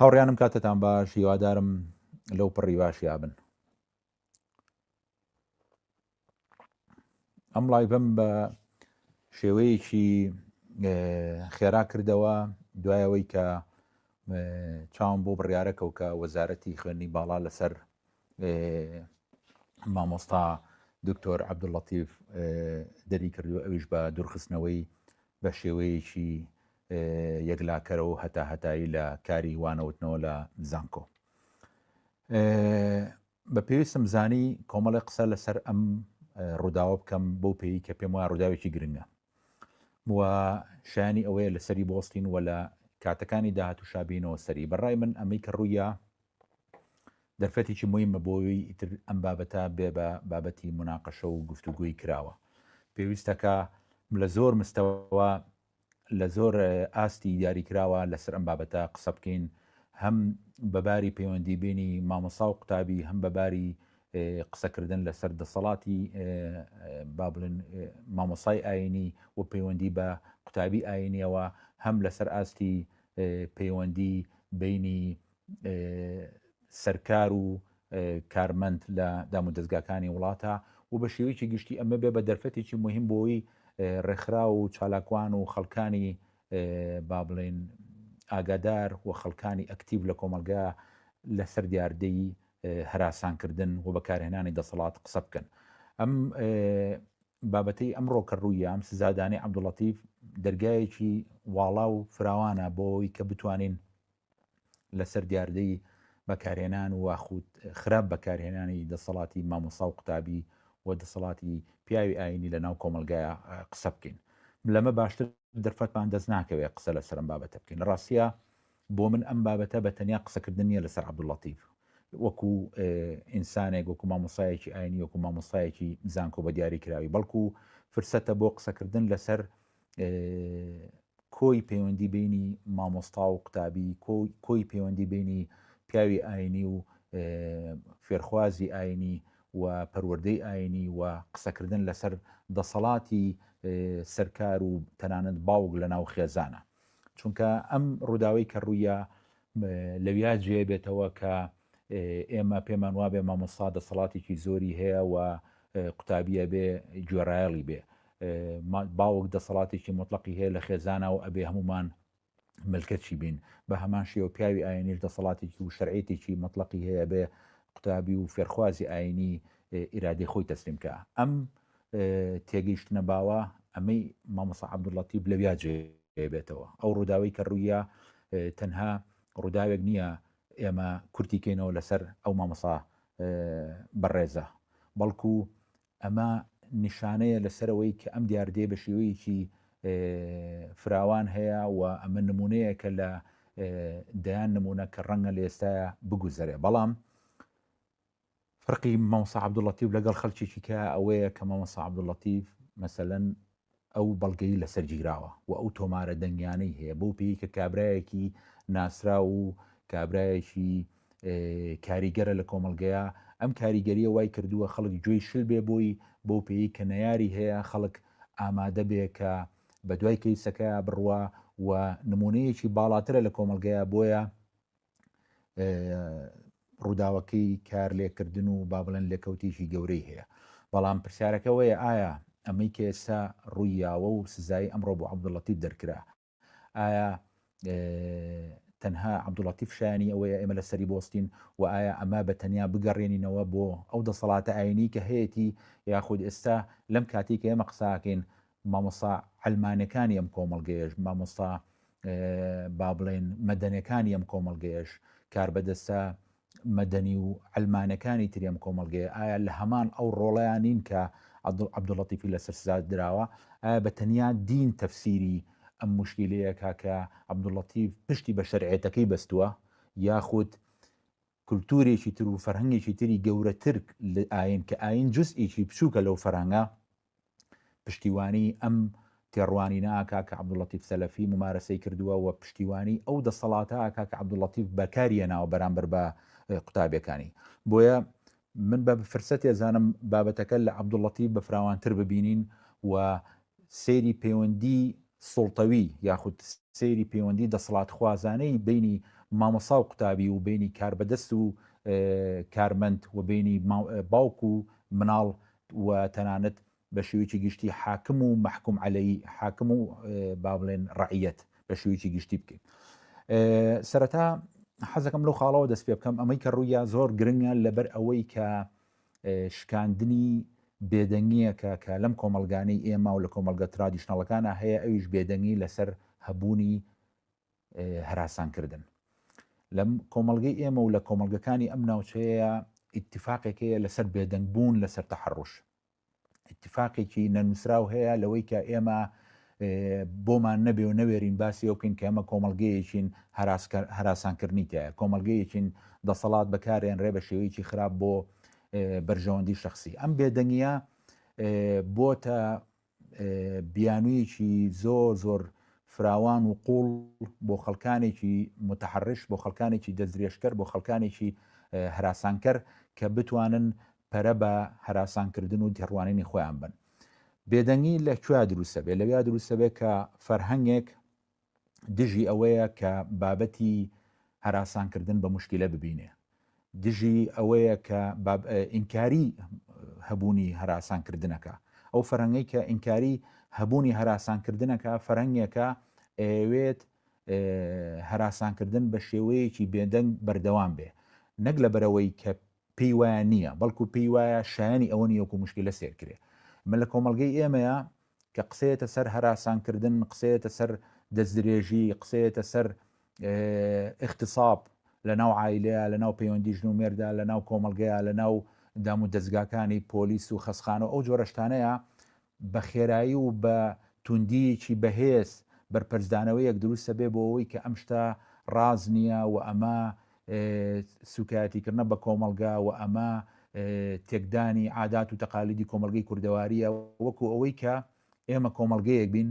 هاوڕیانم کاتتان باش، هیوادارم لەو پڕی باش یابن. ئەم لایڤم بە شێوەیەکی خێرا کردەوە دوایەوەی کە چاوم بۆ بڕیارەکەوت کە وەزارەتی خوێندنی باڵا لەسەر مامۆستا دکتۆر عەبدوڵڵەتیف دەری کردو، ئەویش بە دوورخستنەوەی بە شێوەیەکی یەکلاکەرەوە هەتایی لە کاری وانەوتنەوە لە زانکۆ. بە پێویستم زانی کۆمەڵی قسە لەسەر ئەم ڕووداوە بکەم بۆ پێی کە پێم وایە ڕووداوێکی گرنگە و شایانی ئەوەیە لەسەری بۆستین و لە کاتەکانی داهاتوو شابینەوە سەری. بەڕای من ئەمەی کە ڕوویە دەرفەتێکی مهمە بۆی ئیتر ئەم بابەتە بێ بە بابەتی مناقەشە و گفتوگوی کراوە. پێویستەکە لە زۆر مستەوە لە زۆر ئاستی دیاریکراوە لەسەر ئەم بابەتە قسە بکەین، هەم بەباری پەیوەندی بینی مامۆستا و قوتابی، هەم بەباری قسەکردن لەسەر دەسەڵاتی با بڵێن مامۆستای ئاینی و پەیوەندی بە قوتابی ئاینیەوە، هەم لەسەر ئاستی پەیوەندی بینی سەرکار و کارمەند لە دام و دەستگاکانی وڵاتە و بە شێوەیەکی گشتی ئەمە بێ بە دەرفەتێکی مهم بۆی ڕێکخرا و چالاکوان و خەڵکانی با بڵێن ئاگادار و خەڵکانی ئەکتیڤ لە کۆمەلگا لەسەر دیاردەی هەراسانکردن و بەکارهێنانی دەسەڵات قسە بکەن. ئەم بابەتەی ئەمڕۆ کە ڕوویە، ئەم سزادانی عەبدوڵڵەتیف دەرگایەکی واڵا و فراوانە بۆی کە بتوانین لەسەر دیاردەی بەکارهێنان و واخوت خراپ بەکارهێنانی دەسەڵاتی مامۆستا و قوتابی و دەسەڵاتی پیاوی ئاینی لە ناو کۆمەلگایە قسە بکەین. لەمە باشتر دەرفەتمان دەست ناکەوێت قسە لەسەر ئەم بابەتە بکەین. ڕاستیە بۆ من ئەم بابەتە بە تەنیا قسەکردن نیە لەسەر عەبدوڵڵەتیف وەکو ئینسانێک، وەکو مامۆستایەکی ئاینی، وەکو مامۆستایەکی زانکۆ بە دیاری کراوی، بەڵکو فرسەتە بۆ قسەکردن لەسەر کۆی پەیوەندی بینی مامۆستا و قوتابی، کۆی پەیوەندی بینی پیاوی ئاینی و فێرخوازی ئاینی و پەروەردەی ئاینی و قسەکردن لەسەر دەسەڵاتی سەرکار و تەنانەت باوک لە ناو خێزانە. چونکە ئەم ڕووداوەی کە ڕوویە لەویا جێ بێتەوە کە ئێمە پێمان وابێ مامۆستا دەسەڵاتێکی زۆری هەیە و قوتابیە بێ گوێڕایەڵی بێ، باوک دەسەڵاتێکی مطلقی هەیە لە خێزانە و ئەبێ هەمومان ملکەتی بین. بە هەمان شێوە پیاوی ئاینیش دەسەڵاتێکی و شەرعێتێکی مطلقی هەیە بێ قوتابی و فێرخوازی ئاینی ئیرادەی خۆی تەسلیم کە. ئەم تێگەیشتنە باوە ئەمەی مامۆستا عەبدوڵڵەتیف لەویا جێ بێتەوە. ئەو ڕووداوەی کە ڕوویە تەنها ڕووداوێک نییە ئێمە کورتیکەینەوە لەسەر ئەو مامۆستا بەڕێزە، بەڵکو ئەمە نیشانەیە لەسەرەوەی کە ئەم دیاردەیە بە شێوەیەکی فراوان هەیە و ئەمە نمونەیە کە لە دەیان نمونە کە ڕەنگە لە ئێستاە بگوزەرێ. بەڵام فەرقی مامۆستا عەبدوڵڵەتیف لەگەڵ خەڵکێکی کە ئەوەیە کە مامۆستا عەبدوڵڵەتیف مەسەلەن ئەو بەڵگەی لەسەر گیراوە و ئەو تۆمارە دەنگیانەی هەیە بۆ پێی کە کابرایەکی ناسرا و کابرایەکی کاریگەرە لە کۆمەلگەیە. ئەم کاریگەریە وای کردووە خەڵک گوێی شل بێ بۆی بۆ پێی کە نەیاری هەیە خەڵک ئامادە بێ کە بە دوای کەیسەکە بڕوە و نمونەیەکی باڵاترە لە کۆمەلگەیە. بۆیە ڕووداوەکەی کار لێکردن و با بڵێن لێکەوتێکی گەورەی هەیە. بەڵام پرسیارەکەوەیە ئایا ئەمەی کە ئێستا ڕوویاوە و سزای ئەمڕۆ بۆ عەبدوڵڵەتیف دەرکرا، ئایا تەنها عەبدوڵڵەتیف شایانی ئەوەیە ئێمە لەسەری بۆستین و ئایا ئەمە بە تەنیا بگەڕێنینەوە بۆ ئەو دەسەڵاتە ئاینی کە هەیەی یاخود ئێستا لەم کاتی کە ئێمە قساکەین مامۆستا عەلمانیەکانی ئەم کۆمەلگەیەش، مامۆستا با بڵێن مەدەنیەکانی ئەم کۆمەلگەیەش، کاربەدەستە مەدەنی و عەلمانیەکانی تری ئەم کۆمەلگەیە، ئایا لە هەمان ئەو ڕۆڵەیان نین کە عەبدوڵڵەتیفی لەسەر سزا دراوە؟ ئایا بە تەنیا دین تەفسیری ئەم مشکلەیەکە کە عەبدوڵڵەتیف پشتی بە شەرعێتەکەی بەستووە، یاخود کولتورێکی تر و فەرهەنگێکی تری گەورەتر لە ئاین کە ئاین جزئێکی بچووکە لەو فەرهەنگە پشتیوانی ئەم تێڕوانی ناکا کە عەبدوڵڵەتیف سەلەفی ممارەسەی کردووە و پشتیوانی ئەو دەسەڵاتە ئاکا کە عەبدوڵڵەتیف بەکاریهێناوە بەرامبەر بە قوتابیەکانی. بۆیە من بە فرسەت ێزانم بابەتەکە لە عەبدوڵڵەتیف بە فراوانتر ببینین و سەیری پەیوەندی سوڵتەوی یاخود سەیری پەیوەندی دەسەڵات خوازانەی بینی مامۆستا و قوتابی و بینی کاربەدەست و کارمەند و بینی باوک و مناڵ و تەنانەت بە شێوەیەکی گشتی حاکم و محکوم عەلەیهی حاکم و با بڵێن ڕەعیەت بە شێوەیەکی گشتی بکەین. سەرەتا حەزەکەم لەو خاڵەوە دەست پێ بکەم ئەمەی کە ڕوویە زۆر گرنگە لەبەر ئەوەی کە شکاندنی بێدەنگیەکە کە لەم کۆمەلگانەی ئێمە و لە کۆمەلگە ترادیشنەڵەکانە هەیە ئەویش بێدەنگی لەسەر هەبوونی هەراسانکردن. لەم کۆمەلگەی ئێمە و لە کۆمەلگەکانی ئەم ناوچەیە ئیتیفاقێکەیە لەسەر بێدەنگبوون لەسەر تەحەڕوش. ئیتیفاقێکی نەنووسراو هەیە لەوەی کە ئێمە بۆمان نەبێ و نەوێرین باسی ئەو بکەین کە ئەمە کۆمەلگەیەکین هەراسانکردنی تایە، کۆمەلگەیەکین دەسەڵات بەکارێنرێ بە شێوەیەکی خراپ بۆ بەرژەوەندی شخصی. ئەم بێدەنگیە بۆتە بیانوویەکی زۆر زۆر فراوان و قوڵ بۆ خەڵکانێکی متحرش، بۆ خەڵکانێکی دەستدرێژکەر، بۆ خەڵکانێکی هەراسانکەر کە بتوانن پەرە بە هەراسانکردن و تێڕوانینی خۆیان بن. بێدەنگی لەکوێ دروستە بێ؟ لەوێ دروستە بێ کە فەرهەنگێک دژی ئەوەیە کە بابەتی هەراسانکردن بە موشکیلە ببینێ، دژی ئەوەیە کە ئینکاری هەبوونی هەراسانکردنەکە. ئەو فەرهەنگەی کە ئینکاری هەبوونی هەراسانکردنەکە فەرهەنگێکە ئەوێت هەراسانکردن بە شێوەیەکی بێدەنگ بەردەوام بێ، نەک لەبەرەوەی کە پێی وایە نییە، بەڵکو پێی وایە شایانی ئەوە نیە و موشکیلە سێرکرێ. من لە کۆمەلگەی ئێمەیە کە قسەیەتە سەر هەراسانکردن، قسەیەتە سەر دەستدرێژی، قسەیەتە سەر اختصاب لە ناو عایلەیە، لە ناو پەیوەندی ژن و مێردا، لە ناو کۆمەلگەیە، لە ناو دام و دەستگاکانی پۆلیس و خەسخانە و ئەو جۆرە شتانەیە بە خێرایی و بە توندیەکی بەهێز بەرپەرزدانەوەیەک دروستە بێ بۆ ئەوەی کە ئەم شتە ڕاز نییە و ئەمە سوکایەتیکردنە بە کۆمەلگا و ئەمە تێکدانی عادات و تەقالیدی کۆمەلگەی کوردەواریە، وەکو ئەوەی کە ئێمە کۆمەلگەیەک بین،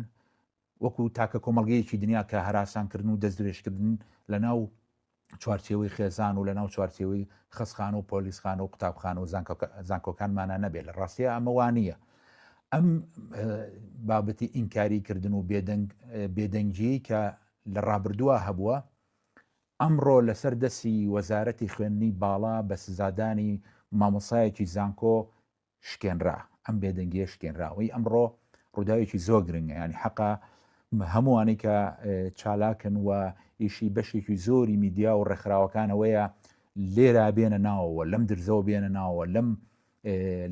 وەکو تاکە کۆمەلگەیەکی دنیا کە هەراسانکردن و دەستدرێژکردن لە ناو چوارچێوەی خێزان و لە ناو چوارچێوەی خەسخانە و پۆلیسخانە و قوتابخانە و زانکۆکانمانە نەبێت. لە ڕاستیە ئەمە وانە. ئەم بابەتی ئینکاریکردن و بێدەنگی کە لە ڕابردووە هەبووە، ئەمڕۆ لەسەر دەستی وەزارەتی خوێندنی باڵا بە سزادانی مامۆسایەکی زانکۆ شکێنرا. ئەم بێدەنگیە شکێنراوەی ئەمڕۆ ڕووداوێکی زۆر گرنگە، ینی حەقا هەمووانی کە چالاکن و ئیشی بەشێکی زۆری میدیا و ڕێکخراوەکانەوەیە لێرا بێنە ناوەوە، لەم درزەوە بێنە ناوە، لەم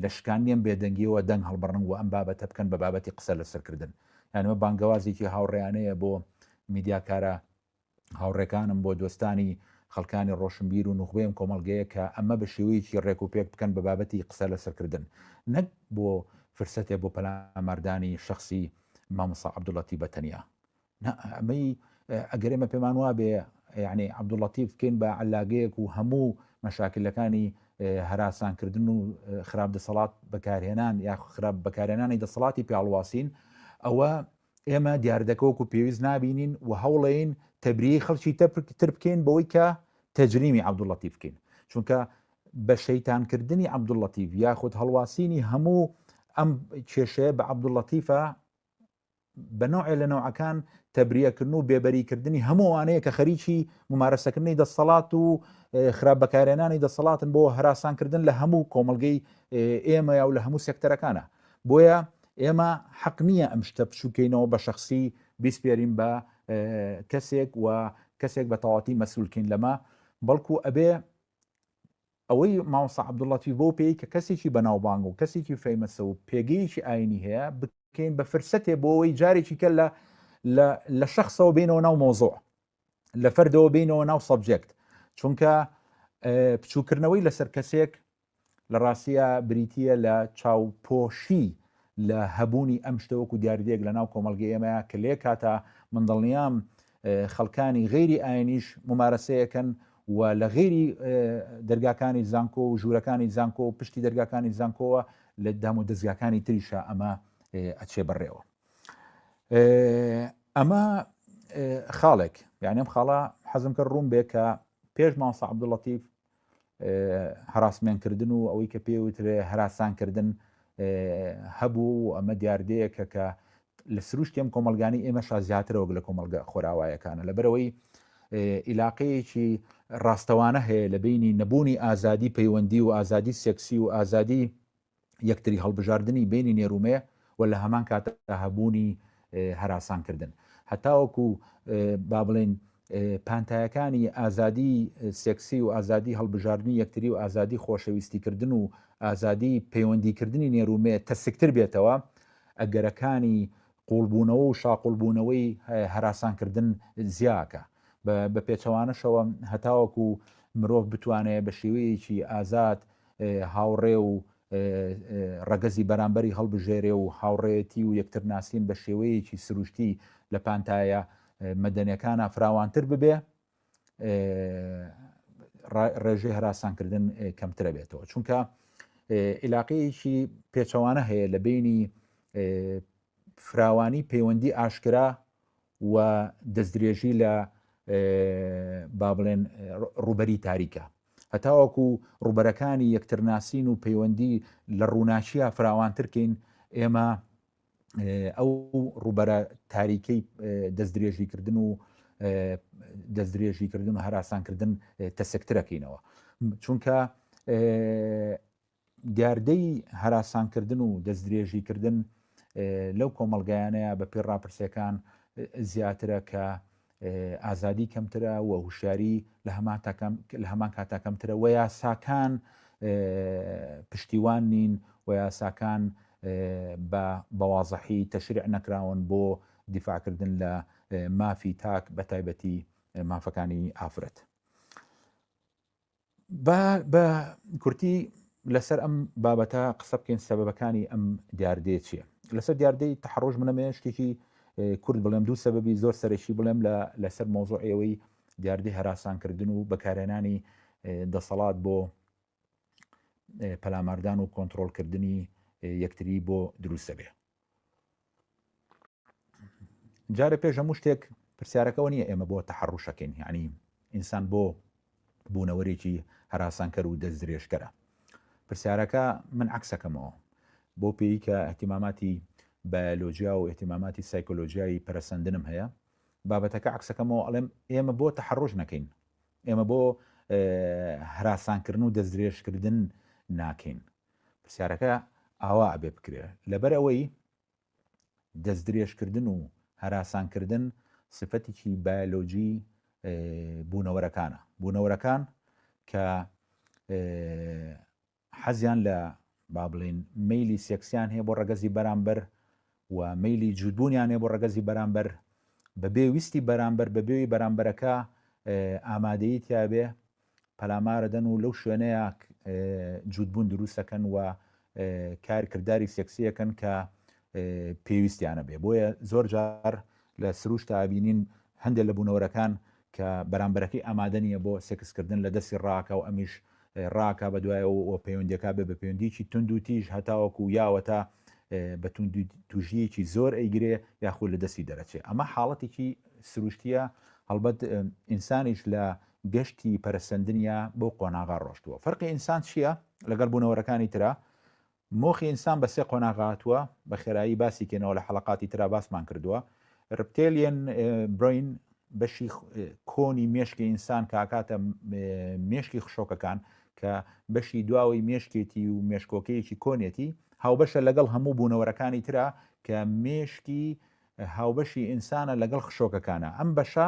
لە شکاندیم بێدەنگیەوە دەنگ هەڵبڕن و ئەم بابەتە بکەن بە بابەتی قسە لەسەرکردن. یانمە بانگەوازێکی هاوڕێیانەیە بۆ میدیاکارە هاوڕێکانم، بۆ دۆستانی خەڵکانی ڕۆشنبیر و نوخبەیەم کۆمەلگەیە کە ئەمە بە شێوەیەکی ڕێک و پێک بکەن بە بابەتی قسە لەسەرکردن، نەک بۆ فرسەتێ بۆ پەلاماردانی شخصی مامۆستا عەبدوڵەتیف بەتەنیا. ئەمەی ئەگەر ئێمە پێمان وا بێ یعنی عەبدوڵەتیف بکەین بە عەلاگەیەک و هەموو مەشاکلەکانی هەراسانکردن و خراپ دەسەڵات بەکارهێنان یا خراپ بەکارهێنانی دەسەڵاتی پیاڵواسین، ئەوە ئێمە دیاردەکەوەکو پێویست نابینین و هەوڵین تەبریی خەڵکی تر بکەین بەوەی کە تەجریمی عەبدوڵەتیف بکەین، چونکە بە شەیتانکردنی عەبدوڵەتیف یاخود هەڵواسینی هەموو ئەم کێشەیە بە عەبدوڵەتیفە بە نوعێ لە نەوعەکان تەبریەکردن و بێبەریکردنی هەمووانەیە کە خەریکی ممارەسەکردنی دەسەڵات و خراپ بەکارهێنانی دەسەڵاتن بۆ هەراسانکردن لە هەموو کۆمەلگەی ئێمە یا و لە هەموو سێکتەرەکانە. بۆیە ئێمە حەق نییە ئەم شتە بچووکەینەوە بە شخصی بیسپێرین بە کەسێک و کەسێک بە تەواتی مەسئولکەین لەمە، بەڵکو ئەبێ ئەوەی مامۆستا عەبدوڵەتیف بۆ پێی کە کەسێکی بەناوبانگ و کەسێکی فەیمەسە و پێگەیەکی ئاینی هەیە بکەین بە فرسەتێ بۆ ئەوەی جارێکی کە لە شخصەوە بینەوە ناو مۆزوع، لە فەردەوە بینەوە ناو سەبجێکت، چونکە بچووکردنەوەی لەسەر کەسێک لە ڕاستیە بریتیە لە چاوپۆشی لە هەبوونی ئەم شتەوەکو دیاردەیەک لە ناو کۆمەلگەی ئێمەیە کە لێ کاتە من دڵنیام خەڵکانی غەیری ئاینیش ممارەسەیەکەن و لە غەیری دەرگاکانی زانکۆ و ژوورەکانی زانکۆ و پشتی دەرگاکانی زانکۆوە لە دام و دەستگاکانی تریشە ئەمە ئەچێ بەڕێوە. ئەمە خاڵێک، یعنی ئەم خاڵە حەزم کرد ڕوون بێ کە پێش مامۆستا عەبدوڵەتیف هەراسمێنکردن و ئەوەی کە پێوترێ هەراسانکردن هەبوو، ئەمە دیاردەیەکە کە لە سروشتی ئەم کۆمەلگانی ئێمەشا زیاترەوە لە کۆمەلگە خۆراوایەکانە، لەبەرەوەی عیلاقەیەکی ڕاستەوانە هەیە لە بینی نەبوونی ئازادی پەیوەندی و ئازادی سێکسی و ئازادی یەکتری هەڵبژاردننی بینی نێرومێ و لە هەمان کاتە هەبوونی هەراسانکردن هەتاوەکو با بڵێن پانتایەکانی ئازادی سێکسی و ئازادی هەڵبژاردننی یەکتری و ئازادی خۆشەویستیکردن و ئازادی پەیوەندیکردنی نێرومێ تەسکتر بێتەوە ئەگەرەکانی قوڵبوونەوە و شاقولبوونەوەی هەراسانکردن زیاکە بە پێچەوانەشەوە هەتاوەکو مرۆڤ بتوانێت بە شێوەیەکی ئازاد هاوڕێ و ڕەگەزی بەرامبەری هەڵبژێرێ و هاوڕێتی و یەکترناسین بە شێوەیەکی سروشتی لە پانتایە مەدەنیەکانە فراوانتر ببێ ڕێژەی هەراسانکردن کەمترە بێتەوە چونکە عیلاقەیەکی پێچەوانە هەیە لە بینی فراوانی پەیوەندی ئاشکرا و دەستدرێژی لە با بڵێن ڕوبەری تاریکە هەتاوەکو ڕوبەرەکانی یەکترناسین و پەیوەندی لە ڕووناچیە فراوانترکەین ئێمە ئەو ڕوبەرە تاریکەی دەستدرێژیکردن و دەستدرێژیکردن و هەراسانکردن تەسکترەکەینەوە چونکە دیاردەی هەراسانکردن و دەستدرێژیکردن لەو کۆمەڵگایانەیە بە پێ ڕاپرسیەکان زیاترە کە ئازادی کەمترە و هوشیاری لە هەمان کاتا کەمترە و یاساکان پشتیوان نین و یاساکان بە بەوازەحی تەشریع نەکراون بۆ دیفاعکردن لە مافی تاک بە تایبەتی مافەکانی ئافرەت بە کورتی لەسەر ئەم بابەتە قسە بکەین سەبەبەکانی ئەم دیاردەیە چییە لەسەر دیاردەی تەحڕۆژ منەمێ شتێکی کورد بڵێم دوو سەبەبی زۆر سەرەکی بڵێم لەسەر مۆزوعەوەی دیاردەی هەراسانکردن و بەکارهێنانی دەسەڵات بۆ پەلاماردان و کۆنتڕۆڵکردنی یەکتری بۆ دروستە بێ جارە پێش هەموو شتێک پرسیارەکەەوە نییە ئێمە بۆ تەحڕوشەکەین یعنی ئینسان بۆ بوونەوەرێکی هەراسانکەر و دەستدرێژکەرە پرسیارەکە من عکسەکەمەوە بۆ پێی کە احتیماماتی بایۆلۆژیا و احتیماماتی سایکۆلۆژیایی پەرسەندنم هەیە بابەتەکە عکسەکەمەوە ئەڵێم ئێمە بۆ تەحڕۆژ نەکەین ئێمە بۆ هەراسانکردن و دەستدرێژکردن ناکەین پرسیارەکە ئاوا ئەبێ بکرێ لەبەر ئەوەی دەستدرێژکردن و هەراسانکردن سفەتێکی بایۆلۆژی بوونەوەرەکان کە حەزیان لە با بڵێن مەیلی سێکسیان هەیە بۆ ڕەگەزی بەرامبەر و مەیلی جوودبوونیان هەیە بۆ ڕەگەزی بەرامبەر بەبێ ویستی بەرامبەر بەبێوی بەرامبەرەکە ئامادەیی تیابێ پەلامارەدەن و لەو شوێنەیە جوودبوون دروستەکەن و کردداری سێکسیەکەن کە پێویستیانە بێ بۆیە زۆر جار لە سروشت ئابینین هەندێک لە بوونەوەرەکان کە بەرامبەرەکەی ئامادەنیە بۆ سێکسکردن لە دەستی ڕاکە و ئەمیش ڕاکە بە دوایەوە پەیوەندیەکە بێ بە پەیوەندیکی تند و تیژ هەتاوەکو یاوەتا بە توژیەکی زۆر ئەیگرێ یاخود لە دەستی دەرەچێت ئەمە حاڵەتێکی سروشتیە هەڵبەت ئینسانیش لە گەشتی پەرسەندنیا بۆ قۆناغا ڕۆشتووە فەرقی ئینسان چییە لەگەڵ بوونەوەرەکانی ترا مۆخی ئینسان بە سێ قۆناغاتووە بە خێرایی باسی کێنەوە لە حەڵقاتی ترا باسمان کردووە رپتێلیەن برین بەشی کۆنی مێشکی ئینسان کاکاتە مێشکی خشۆکەکان کە بەشی دواوەی مێشکێتی و مێشکۆکەیەکی کۆنێتی هاوبەشە لەگەڵ هەموو بوونەوەرەکانی ترا کە مێشکی هاوبەشی ئینسانە لەگەڵ خشۆکەکانە ئەم بەشە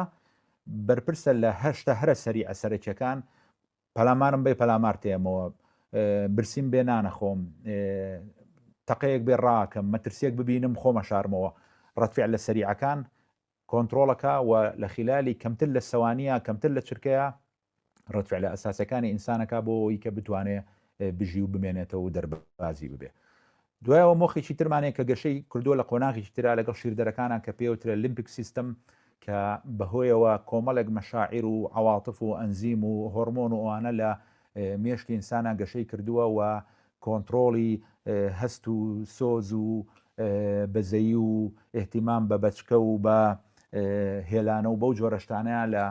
بەرپرسە لە هەشتا هەرە سەری ئەسەرەکیەکان پەلامارم بێ پەلامار تێمەوە برسیم بێ نانەخۆم تەقەیەک بێ ڕاکەم مەترسیەک ببینم خۆمە شارمەوە ڕەتفیع لە سەریعەکان کۆنتڕۆڵەکە و لە خلالی کەمتر لە سەوانیە کەمتر لە چرکەیە ڕەتفیع لە ئەساسەکانی ئینسانەکە بۆ ئەوەی کە بتوانێت بژی و بمێنێتەوە و دەربازی ببێ دوایەوە مۆخێکی ترمانێک کە گەشەی کردووە لە قۆناغێکی ترا لەگەڵ شیردەرەکانە کە پێوترە لیمپیک سیستم کە بەهۆیەوە کۆمەڵێک مەشاعیر و عەواطف و ئەنزیم و هۆرمۆن و ئەوانە لە مێشکی ئینسانە گەشەی کردووە و کۆنتڕۆڵی هەست و سۆز و بەزەیی و احتیمام بە بەچکە و بە هێلانە و بەو جۆرەشتانەیە لە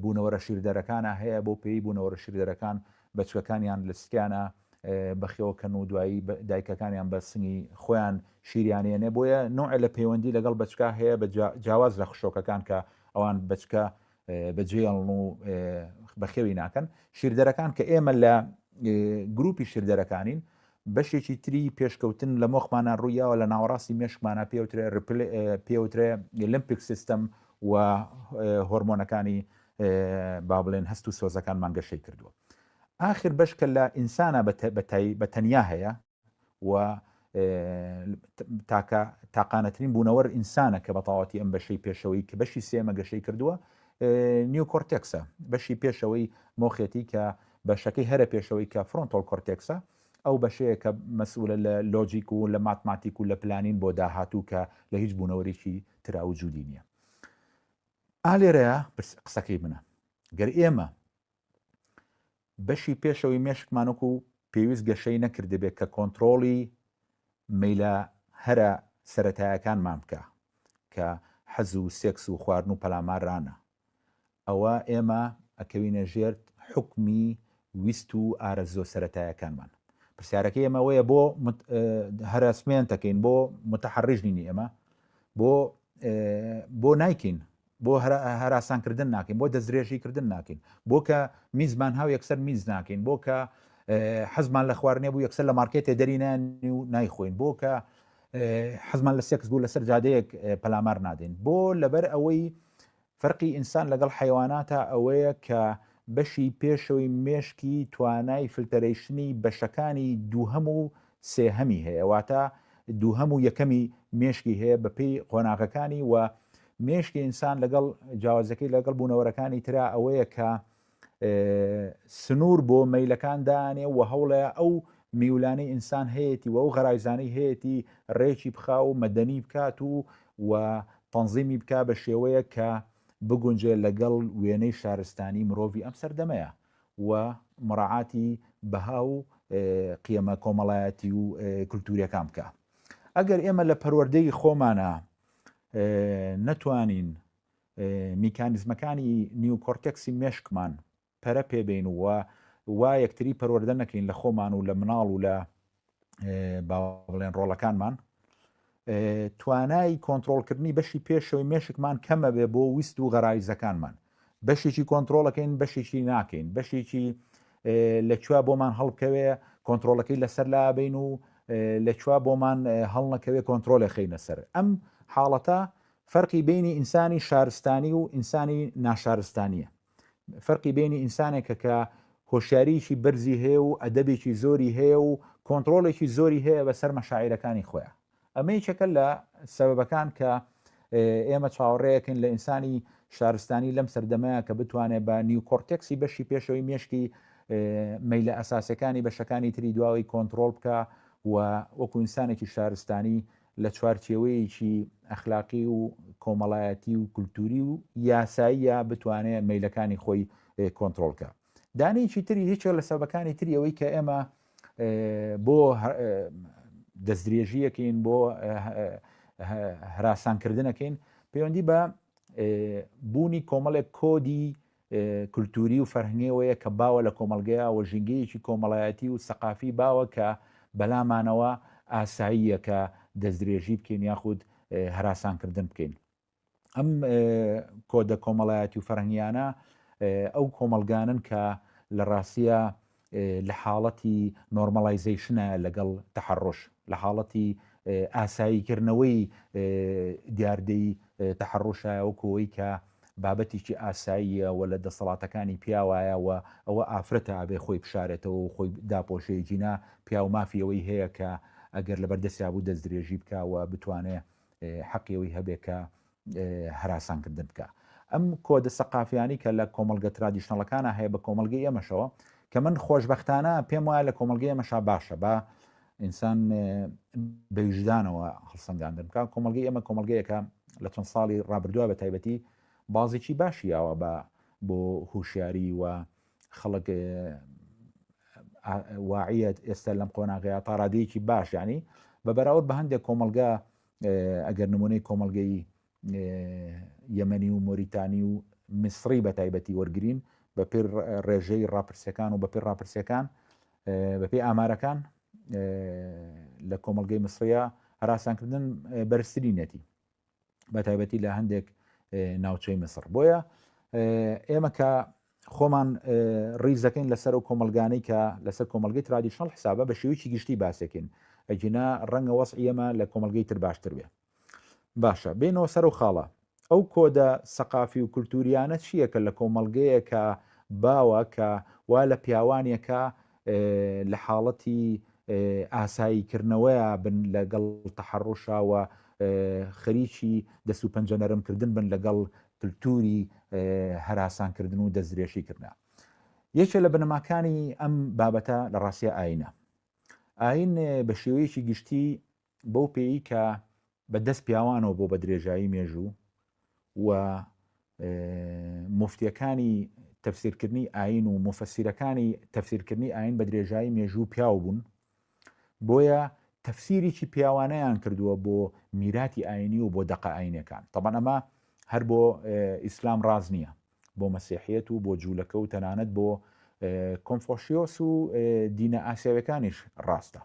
بوونەوەرە شیردەرەکانە هەیە بۆ پێی بوونەوەرە شیردەرەکان بەچکەکانیان لە سکیانە بەخێوەکەن و دوایی دایکەکانیان بە سنگی خۆیان شیریانێنێ بۆیە نوع لە پەیوەندی لەگەڵ بەچکە هەیە بە جیاواز لە خشۆکەکان کە ئەوان بەچکە بەجێڵن و بەخێوی ناکەن شیردەرەکان کە ئێمە لە گروپی شیردەرەکانین بەشێکی تری پێشکەوتن لە مۆخمانە ڕوویەوە لە ناوەڕاستی مێشکمانە پێوترێ لمپیک سیستم و هۆرمۆنەکانی با بڵێن هەست و سۆزەکانمان گەشەی کردووە. آخر بەش کە لە ئینسانە بە تەنیا هەیە و تاقانەترین بوونەوەر ئینسانە کە بەتاواتی ئەم بەشەی پێشەوەی کە بەشی سێمە گەشەی کردووە نیوکۆرتێکسە بەشی پێشەوەی مۆخێتی کە بەشەکەی هەرە پێشەوەی کە فرۆنتۆل کۆرتێکسە ئەو بەشەیە کە مەسئولە لە لۆجیک و لە ماتماتیک و لە پلانین بۆ داهاتوو کە لە هیچ بوونەوەرێکی تراوجودی نییە. ئالێرەیە قسەکەی منە گەر ئێمە بەشی پێشەوەی مێشکمانۆک و پێویست گەشەی نەکردبێت کە کۆنتترۆلی مەیلە هەرە سەرەتایەکانمان بکە کە حەز و سێکس و خواردن و پەلامارانە ئەوە ئێمە ئەکەوینە ژێر حکمی ویست و ئارەزۆ سەرەتایەکانمان. پرسیارەکەی ئێمەوەیە بۆ هەراسمێنتەکەین بۆ متحڕژنینی ئێمە بۆ نایکین بۆ هەراسانکردن ناکەین بۆ دەستدرێژیکردن ناکەین بۆ کە میزمان هاو یەکسەر میز ناکەین بۆ کە حەزمان لە خواردنێ بوو یەکسەر لە مارکێتێ دەرینانی و نایخۆین بۆ کە حەزمان لە سێکس بوو لەسەر جادەیەک پەلامار نادەین بۆ لەبەر ئەوەی فەرقی ئینسان لەگەڵ حیواناتە ئەوەیە کە بەشی پێشەوەی مێشکی توانای فلتەرەیشنی بەشەکانی دووهەم و سێهەمی هەیە واتە دووهەم و یەکەمی مێشکی هەیە بەپێی قۆناغەکانی و مێشکی ئینسان لەگەڵ جیاوازەکەی لەگەڵ بوونەوەرەکانی ترا ئەوەیە کە سنوور بۆ مەیلەکان دانێ و هەوڵەیە ئەو میولانەی ئینسان هەیەی و ئەو غەرایزانەی هەیەی ڕێکی بخا و مەدەنی بکات و تەنزیمی بکە بە شێوەیە کە بگونجێ لەگەڵ وێنەی شارستانی مرۆڤی ئەم سەردەمەیە و مڕعاتی بەها و قیەمە کۆمەڵایەتی و کولتوریەکان بکە. ئەگەر ئێمە لە پەروەردەی خۆمانە نەتوانین میکانیزمەکانی نیوکۆرتێکسی مێشکمان پەرە پێبین و یەکتری پەروەردە نەکەین لە خۆمان و لە مناڵ و لە باڵێن ڕۆڵەکانمان توانای کۆنتترۆلکردنی بەشی پێشەوەی مێشکمان کەمە بێ بۆ ویست و غەرایزەکانمان بەشێکی کۆنتترۆلەکەین بەشێکی ناکەین بەشێکی لەکوێ بۆمان هەڵبکەوێ کۆنتترۆلەکەی لەسەر لابین و لەکوێ بۆمان هەڵ نەکەوێت کۆنتترۆلە خینە سەر ئەم حاڵەتە فەرقی بینی ئینسانی شارستانی و ئینسانی ناشارستانیە فەرقی بینی ئینسانێکە کە هۆشیاریکی بەرزی هەیە و ئەدەبێکی زۆری هەیە و کۆنتترۆلێکی زۆری هەیە بەسەر مەشاعیرەکانی خۆیان ئەمە یەکێکە لە سەبەبەکان کە ئێمە چاوەڕێیەکەین لە ئینسانی شارستانی لەم سەردەمەیە کە بتوانێت بە نیوکۆرتێکسی بەشی پێشەوەی مێشکی مەیلە ئەساسەکانی بەشەکانی تری دواوی کۆنتترۆل بکە و وەکو ئینسانێکی شارستانی لە چوارچێوەیەکی ئەخلاقی و کۆمەڵایەتی و کولتوری و یاساییە بتوانێت مەیلەکانی خۆی کۆنتترۆلکە. دانەیەکی تری هیچ لە سەبەکانی تری ئەوەی کە ئێمە بۆ دەستدرێژیەکەین بۆ هەراسانکردنەکەین پەیوەندی بە بوونی کۆمەڵێک کۆدی کولتوری و فەرهنگیەوەیە کە باوە لە کۆمەلگەیە و ژینگەیەکی کۆمەڵایەتی و سەقافی باوە کە بەلامانەوە ئاساییە کە دەستدرێژی بکەین یاخود هەراسانکردن بکەین. ئەم کۆدە کۆمەڵایەتی و فەرهنگیانە ئەو کۆمەلگانن کە لە ڕاستیە لە حاڵەتی نۆرمەلایزیشنە لەگەڵ تەحەڕۆش لە حاڵەتی ئاساییکردنەوەی دیاردەی تەحەڕۆشایە وەکەوەی کە بابەتێکی ئاساییە و لە دەسەڵاتەکانی پیاوایە و ئەوە ئافرەتە ئابێ خۆی بشارێتەوە و خۆی داپۆشەی جینا پیا و مافیەوەی هەیە کە ئەگەر لەبەردەستیا بوو دەستدرێژی بکەوە بتوانێت حەقیەوەی هەبێ کە هەراسانکردن بکە. ئەم کۆدە سەقافیانی کە لە کۆمەلگە ترادیشنەڵەکانە هەیە بە کۆمەلگەی ئێمەشەوە کە من خۆشبەختانە پێم وایە لە کۆمەلگەی ئێمەشا باشە بە ئینسان بەویژدانەوە هەڵسەنگاندن بکە. کۆمەلگەی ئێمە کۆمەلگەیەکە لە چەند ساڵی ڕابردووە بە تایبەتی بازێکی باشیەوە بۆ هوشیاری و خەڵک واعیەت ئێستا لەم قۆناغەیە تا ڕادەیەکی باش ینی بە بەراورد بە هەندێک کۆمەلگا ئەگەر نمونەی کۆمەلگەی یەمەنی و مۆریتانی و میسری بە تایبەتی وەرگین بە پێ ڕێژەی ڕاپرسیەکان و بە پێ ڕاپرسیەکان بە پێی ئامارەکان لە کۆمەلگەی مسریە هەراسانکردن بەرزترینەتی بە تایبەتی لە هەندێک ناوچەی مسر. بۆیە ئێمە کە خۆمان ڕیزەکەین لەسەر و کۆمەلگانەی کە لەسەر کۆمەلگەی ترادیشنڵ حسابە بە شێوەیەکی گشتی باسێکین ئەجینا ڕەنگە وەسع ئێمە لە کۆمەلگەی تر باشتر بێ. باشە بێنەوە سەر و خاڵە ئەو کۆدە سەقافی و کولتوریانە چییە کە لە کۆمەلگەیە کە باوە کە وا لە پیاوانێکە لە حاڵەتی ئاساییکردنەوەیە بن لەگەڵ تەحەڕۆشاوە خەریکی دەست و پەنجەنەرمکردن بن لەگەڵ کللتوری هەراسانکردن و دەستدرێژیکردن. یەکێ لە بنەماکانی ئەم بابەتە لە ڕاستیە ئاینە. ئاین بە شێوەیەکی گشتی بەو پێی کە بەدەست پیاوانەوە بۆ بە درێژایی مێژوو و مفتیەکانی تەفسیرکردنی ئاین و مفەسیرەکانی تەفسیرکردنی ئاین بە درێژایی مێژوو پیاو بوون، بۆیە تەفسیریی پیاوانەیان کردووە بۆ میراتی ئاینی و بۆ دەقە ئاینەکان. طبعا ئەمە هەر بۆ ئیسلام ڕاز نییە، بۆ مەسیحیەت و بۆ جوولەکە و تەنانەت بۆ کۆنفۆشیۆس و دینە ئاسیاوەکانیش ڕاستە.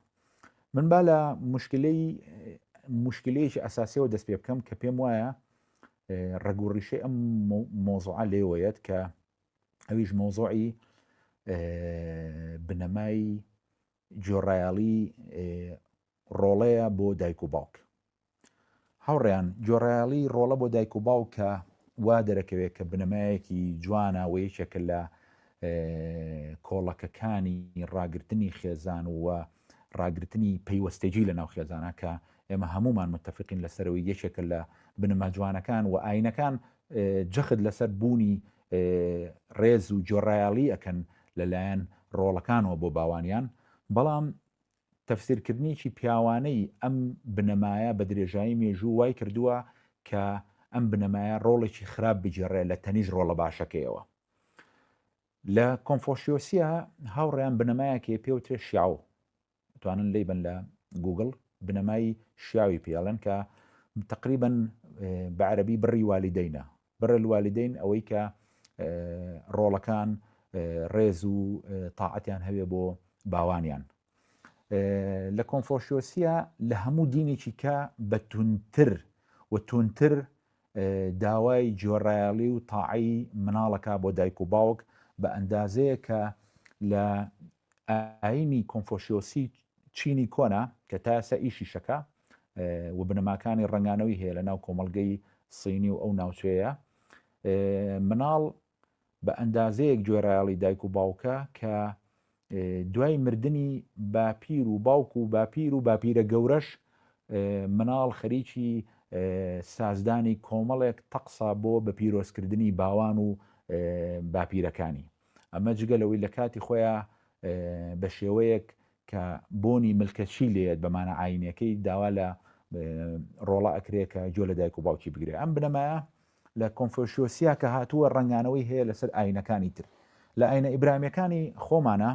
من با لە مشکلەیەکی ئەساسیەوە دەست پێ بکەم کە پێم وایە ڕێگوڕیشەی ئەم مۆزوعە لێوەیەت کە ئەویش مۆزوعی بنەمای جۆڕایاڵی ڕۆڵەیە بۆ دایک و باوک. هاوڕێیان جۆڕایاڵی ڕۆڵە بۆ دایک و باوک کە وا دەرەکەوێت کە بنەمایەکی جوانە و یەکێکە لە کۆڵەکەکانی ڕاگررتنی خێزان و ڕاگررتنی پەیوەستەجی لە ناو خێزانە کە ئێمە هەمومان متفقین لەسەرەوەی یەکێکە لە بنەما جوانەکان و ئاینەکان جەخت لەسەر بوونی ڕێز و جۆڕایاڵی ئەکەن لەلایەن ڕۆڵەکانەوە بۆ باوانیان، بەڵام تەفسیرکردنیی پیاوانەی ئەم بنەمایە بە درێژایی مێژوو وای کردووە کە ئەم بنەمایە ڕۆڵێکی خراپ بجێڕێ لە تەنیژ ڕۆڵە باشەکەیەوە. لە کۆنفۆشیۆسیە هاوڕێیان بنەمایەکێ پێوترێ شیاو، توانن لی بن لە گوگل بنەمای شیاوی پێڵێن کە تقریبن بە عەرەبی بڕی والیدەینە. بڕە الوالیدەین ئەوەی کە ڕۆڵەکان ڕێز و تاعەتیان هەبێ بۆ باوانیان. لە کۆنفۆشیۆسیە لە هەموو دینێکی کە بە تونتر و تونتر داوای جۆڕایاڵی و تاعی مناڵەکە بۆ دایک و باوک بە ئەندازەیە کە لە ئاینی کۆنفۆشیۆسی چینی کۆنا کە تاسە ئیشی شەکە و بنەماکانی ڕنگانەوەی هەیە لە ناو کۆمەلگەی سینی و ئەو ناوچەیە، مناڵ بە ئەندازەیەک جۆرایاڵی دایک و باوکە کە دوای مردنی باپیر و باوک و باپیر و باپیرە گەورەش مناڵ خەریکی سازدانی کۆمەڵێک تەقسا بۆ بە پیرۆزکردنی باوان و باپیرەکانی. ئەمە جگەلەوەی لە کاتی خۆیان بە شێوەیەک کە بۆنی ملکەچی لێت بەمانە ئاینەکەی داوا لە ڕۆڵە ئەکرێت کە جۆ لە دایک و باوکی بگرێ. ئەم بنەمایە لە کۆنفۆشیۆسیا کە هاتووە ڕنگانەوەی هەیە لەسەر ئاینەکانی تر. لە ئاینە ئیبراهیمیەکانی خۆمانە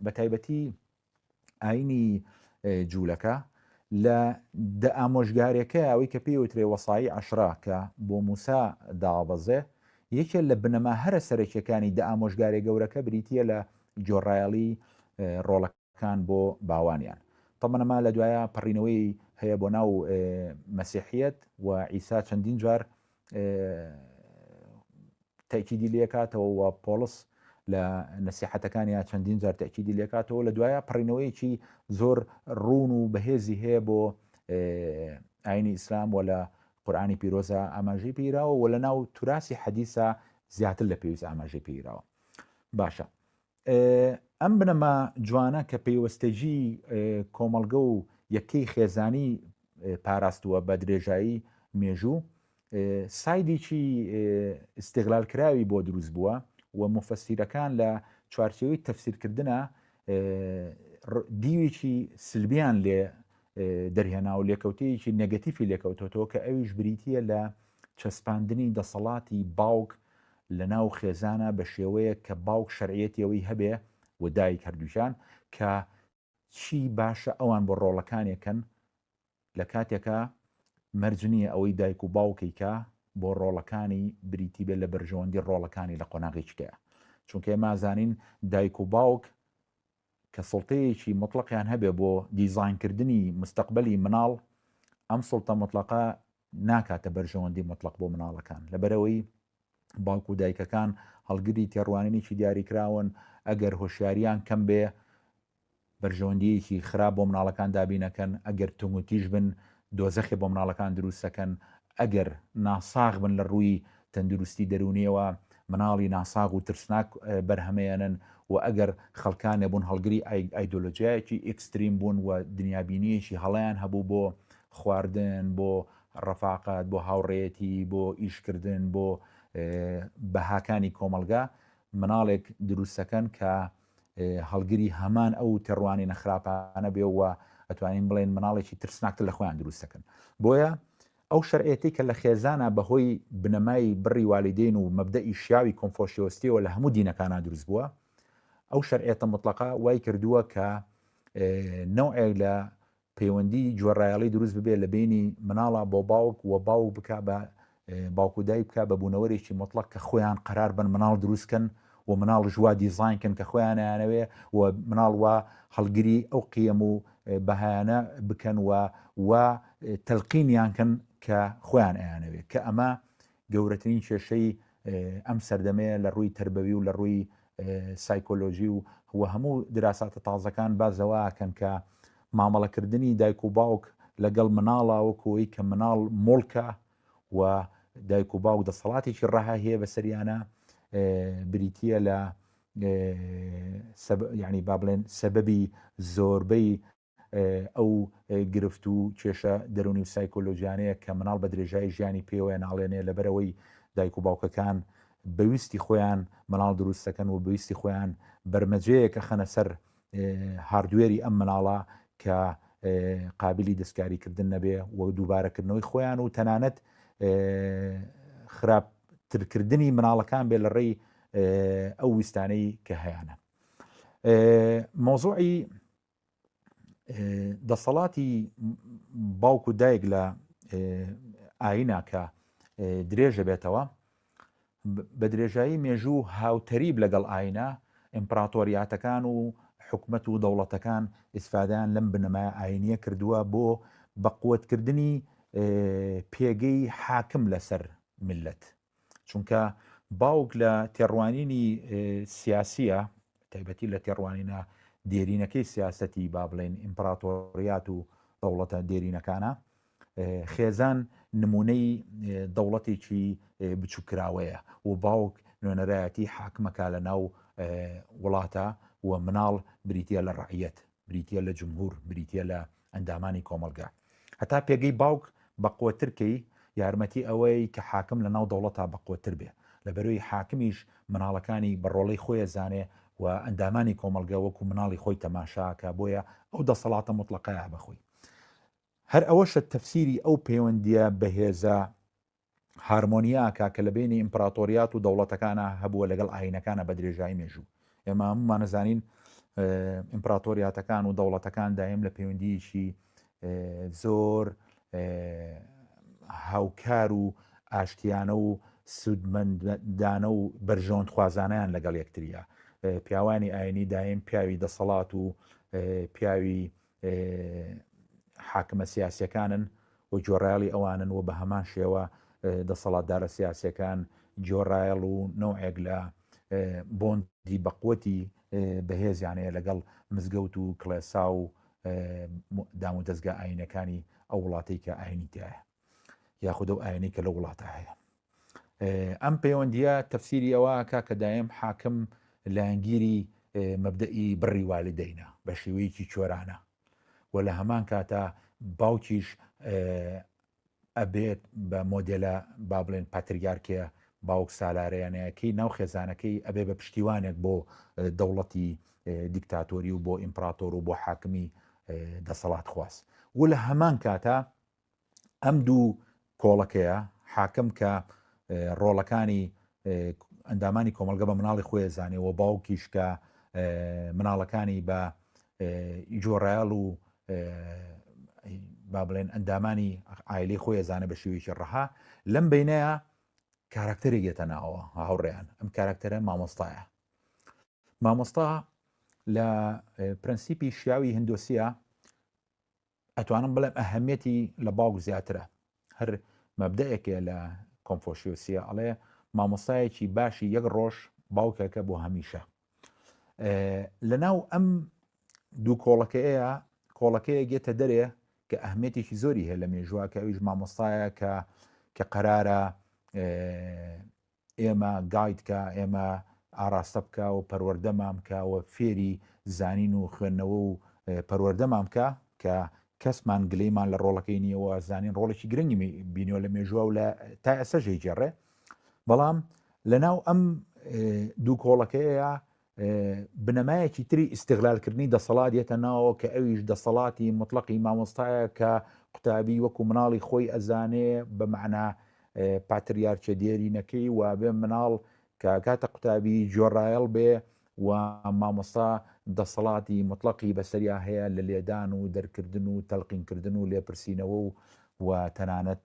بە تایبەتی ئاینی جوولەکە لە ئامۆژگارەکە ئەوەی کە پێوترێ وەسایی عەشرا کە بۆ موسا داوەبەزێ، یەکێک لە بنەما هەرە سەرەکیەکانی ئامۆژگارێ گەورەکە بریتیە لە جۆڕایاڵی ڕۆڵەکان بۆ باوانیان. تەمەنەما لە دوایە پەڕینەوەی هەیە بۆ ناو مەسیحیەت و عیسا چەندین جار تاکیدی لێکاتەوە و پۆلس لە نەسیحەتەکانیان چەندین جار تاکیدی لێکاتەوە. لە دوایە پەڕینەوەیکی زۆر ڕوون و بەهێزی هەیە بۆ ئاینی ئیسلام و لە قورئانی پیرۆزە ئاماژەی پێیراوە و لە ناو توراسی حەدیثە زیاتر لە پێویست ئاماژەی پێیراوە. باشە، ئەم بنەما جوانە کە پەیوەستەجی کۆمەڵگە و یەکەی خێزانی پاراستووە بە درێژایی مێژوو، سایدێکی ئیستیغلالکراوی بۆ دروست بووە و مفەسیرەکان لە چوارچێوەی تەفسیرکردنە دیوێکی سلبیان لێ دەرهێنا و لێکەوتەیەکی نێگەتیفی لێکەوتەوە کە ئەویش بریتیە لە چەسپاندنی دەسەڵاتی باوک لە ناو خێزانە بە شێوەیە کە باوک شەرعیەتیەوەی هەبێ و دایک هەردووشان کە چی باشە ئەوان بۆ ڕۆڵەکانێکن لە کاتێکە مەرجنیە ئەوەی دایک و باوکەیکە بۆ ڕۆڵەکانی بریتی بێت لە بەرژەوەندی ڕۆڵەکانی لە قۆناغیچکەیە. چونکە ئێمازانین دایک و باوک کە سڵتەیەکی مطلقیان هەبێ بۆ دیزاینکردنی مستەقبەلی مناڵ، ئەم سڵتە مطلقە ناکاتە بەرژەوەندی مطلق بۆ مناڵەکان، لەبەرەوەی باوکو و دایکەکان هەڵگری تێڕوانینێکی دیاریکراون ئەگەر هۆشیاریان کەم بێ بەرژەوەندیەکی خراپ بۆ مناڵەکان دابینەکەن، ئەگەر تونگوتیش بن دۆزەخی بۆ مناڵەکان دروستەکەن، ئەگەر ناساغ بن لە ڕووی تەندروستی دەرونیەوە مناڵی ناساغ و ترسناک بەرهەمەیەنن و ئەگەر خەڵکانێ بوون هەڵگری ئایدۆلۆژیایەکی ئێکستریم بوون و دنیابینیەکی هەڵیان هەبوو بۆ خواردن، بۆ ڕەفاقەت، بۆ هاوڕێتی، بۆ ئیشکردن، بۆ بەهاکانی کۆمەلگا، مناڵێک دروستەکەن کە هەڵگری هەمان ئەو تێڕوانی نەخراپانە بێ و ئەتوانین بڵێن مناڵێکی ترسناکتر لە خۆیان دروستەکەن. بۆیە ئەو شەرعێتی کە لە خێزانە بەهۆی بنەمای بڕی والیدین و مەبدەئی شیاوی کۆنفۆشیۆستیەوە لە هەموو دینەکانە دروست بووە، ئەو شەرعێتە مطلقە وای کردووە کە نەوعێک لە پەیوەندی جۆڕایەڵی دروست ببێ لە بینی مناڵە بۆ باوک و باوک بکە بە باوک و دایک بکە بە بوونەوەرێکی مطلق کە خۆیان قەرار بن مناڵ دروستکەن و مناڵ ژوا دیزاینکن کە خۆیان یانەوێ و مناڵ وە هەڵگری ئەو قیەم و بەهایانە بکەن و تەلقینیانکەن کە خۆیان ئەیانەوێ، کە ئەمە گەورەترین کێشەی ئەم سەردەمەیە لە ڕووی تربەوی و لە ڕووی سایکۆلۆژی و هەموو دراساتە تازەکان بازەواکەن کە مامەڵەکردنی دایک و باوک لەگەڵ مناڵە وەکەوەی کە مناڵ مۆڵکە و دایک و باوک دەسەڵاتێکی ڕەها هەیە بەسەریانە بریتیە لە یعنی با بڵێن سەبەبی زۆربەی ئەو گرفت و کێشە دەرونی و سایکۆلۆژیانەیە کە مناڵ بە درێژایی ژیانی پێوەیە ناڵێنێ لەبەرەوەی دایک و باوکەکان بەویستی خۆیان مناڵ دروستەکەن و بەویستی خۆیان بەرمەجەیەکە خەنە سەر هاردوێری ئەم مناڵە کە قابلی دەستکاریکردن نەبێ و دووبارەکردنەوەی خۆیان و تەنانەت خراپترکردنی مناڵەکان بێ لە ڕێی ئەو ویستانەی کە هەیەە. مۆزوعی دەسەڵاتی باوک و دایک لە ئاینە کە درێژە بێتەوە بە درێژایی مێژوو هاوتەریب لەگەڵ ئاینە ئیمپراتۆریاتەکان و حکومەت و دەوڵەتەکان ئیسفادیان لەم بنەمای ئاینیە کردووە بۆ بەقوتکردنی پێگەی حاکم لەسەر ملت، چونکە باوک لە تێڕوانینی سیاسیە تایبەتی لە تێڕوانینە دێرینەکەی سیاسەتی با بڵێن ئیمپراتۆریات و دەوڵەتە دێرینەکانە خێزان نمونەی دەوڵەتێکی بچووکراوەیە و باوک نوێنەرایەتی حاکمەکە لە ناو وڵاتە و مناڵ بریتە لە ڕعیەت، بریتە لە جمهور، بریتە لە ئەندامانی کۆمەلگا. هەتا پێگەی باوک بەقوترکەی یارمەتی ئەوەی کە حاکم لە ناو دەوڵەتە بەقوتر بێ، لەبەرەوەی حاکمیش مناڵەکانی بەڕۆڵەی خۆیە زانێ و ئەندامانی کۆمەلگا وەکو مناڵی خۆی تەماشاکە، بۆیە ئەو دەسەڵاتە مطلقەیە بەخۆی. هەر ئەوەشە تەفسیری ئەو پەیوەندیە بەهێزە هارمۆنیاکە کە لە بینی ئیمپراتۆریات و دەوڵەتەکانە هەبووە لەگەڵ ئاینەکانە بە درێژایی مێژوو. ئێمە هەمومان نەزانین ئیمپراتۆریاتەکان و دەوڵەتەکان دایم لە پەیوەندیەکی زۆر هاوکار و ئاشتیانە و سودمەندانە و بەرژۆند خوازانیان لەگەڵ یەکتریە. پیاوانی ئاینی دایم پیاوی دەسەڵات و پیاوی حاکمە سیاسیەکانن و جۆڕایەڵی ئەوانن و بە هەمان شێوە دەسەڵاتدارە سیاسیەکان جۆڕایەڵ و نەوعێک لە بۆندی بەقوەتی بەهێزیانەیە لەگەڵ مزگەوت و کڵێسا و دام و دەستگا ئاینەکانی ئەو وڵاتی کە ئاینی تایە یاخود ئەو ئاینی کە لە وڵاتە هەیە. ئەم پەیوەندیە تەفسیری ئەوەکە کە دایم حاکم لایەنگیری مەبدەئی بڕی والیدەینە بە شێوەیەکی چۆرانە و لە هەمان کاتە باوکیش ئەبێت بە مۆدێلە با بڵێن پاتریارکێ باوک سالارەیانەکەی ناو خێزانەکەی ئەبێ بە پشتیوانێک بۆ دەوڵەتی دیکتاتۆری و بۆ ئیمپراتۆر و بۆ حاکمی دەسەڵات خواست و لە هەمان کاتە ئەم دوو کۆڵەکەیە حاکم کە ڕۆڵەکانی ئەندامانی کۆمەلگە بە مناڵی خۆی زانێ و باوکیش کە مناڵەکانی بە جۆڕایەڵ و با بڵێن ئەندامانی ئایلەی خۆی زانە بە شێوەیەکی ڕەها لەم بینەیە کارکتەرێک گێتە ناوە هاوڕێیان. ئەم کارکتەرە مامۆستایە. مامۆستا لە پرەنسیپی شیاوی هندۆسیە ئەتوانم بڵێم ئەهەمیەتی لە باوک زیاترە. هەر مەبدەیەکێ لە کۆنفۆشیۆسیە ئەڵێ مامۆستایەکی باشی یەک ڕۆژ باوکەکە بۆ هەمیشە. لەناو ئەم دوو کۆڵەکەیە کۆڵەکەیە گێتە دەرێ کە ئەهمێتێکی زۆری هەیە لە مێژووە کە ئەویش مامۆستایە کە قەرارە ئێمە گایدکە، ئێمە ئاراستە بکە و پەروەردەمان بکەوە فێری زانین و خوێندنەوە و پەروەردەمان بکە کە کەسمان گلەیمان لە ڕۆڵەکەی نیەوە زانین ڕۆڵێکی گرنگی بینیەوە لە مێژووە و لە تا ئێستا جێڕێ. بەڵام لەناو ئەم دوو کۆڵەکەیە بنەمایەکی تری ئیستیغلالکردنی دەسەڵات دێتە ناوە کە ئەویش دەسەڵاتی مطلقی مامۆستایە کە قوتابی وەکو مناڵی خۆی ئەزانێ بە معنا پاتریارچە دێرینەکەی و بێ مناڵ کە کاتە قوتابی جۆڕایەڵ بێ و مامۆستا دەسەڵاتی مطلقی بەسەریا هەیە لە لێدان و دەرکردن و تەلقینکردن و لێپرسینەوە و تەنانەت